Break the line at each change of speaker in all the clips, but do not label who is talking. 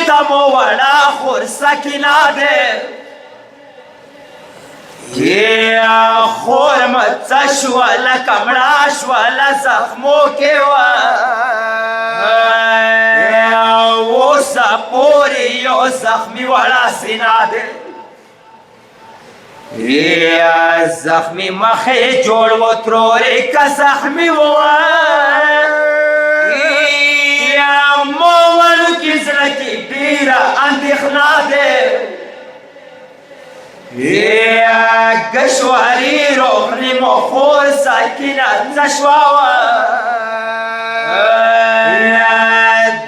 تمو وڑا خور سکینہ دے یہ خور مچا شوالا کمڑا شوالا زخموں کے وہ سپوری یو زخمی وڑا سینہ دے یہ زخمی مخی جوڑ و تروری کا زخمی یہ مومنو کی زرکی دیرہ اندخنا دے یہ گشواری روخنی مخور ساکینہ تشواوا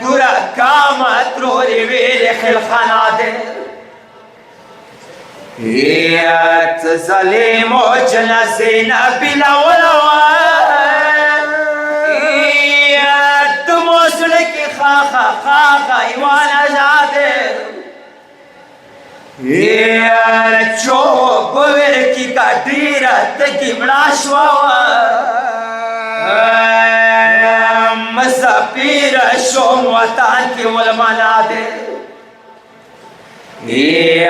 دورا کامت روری ویلی خلخانا دے یہ ظلیم و جنازین بلا ولوا یہ دموسل کی خاخا خاخا ایوان اجادے یہ چو بویر کی کا دیرہ تکی بڑا شواوا مسا پیر شوم وطان کی علمانا دے یہ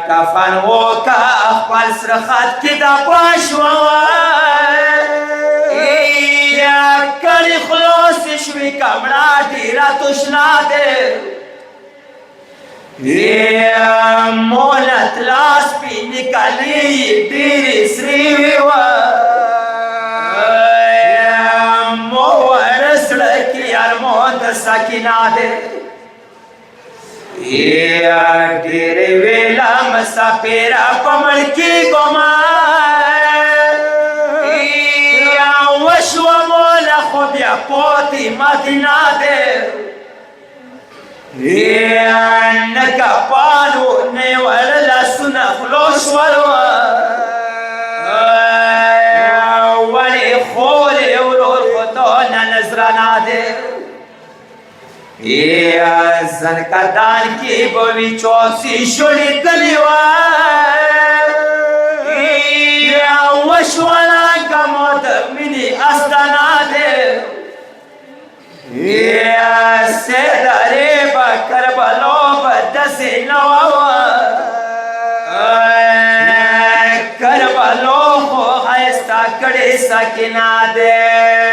کفن وہ کا اخبال سرخات کی دا پاشوا یہ کڑی خلوص شوی کمڑا دیرہ تشنا دے یہ مولت لاس پی نکلی دیری سریوی موڑ سڑکی ارمون در سکینہ دے یہ ڈیرے ویلا مسافیرہ پمڑ کی گما یہ وشو مولا خودیا پوتی مدینہ دے یہ نکا پالو نیوال لسنا خلوش والوا ولی خولی ورور خودونا نظرانا دے یہ زنکدان کی بوی چوسی شوڑی دلیوا یہ وشوالا گمود منی استنا دے یہ سیداری بکربلو بدسی نواوا کربلو خو خیستا کڑی سکینہ دے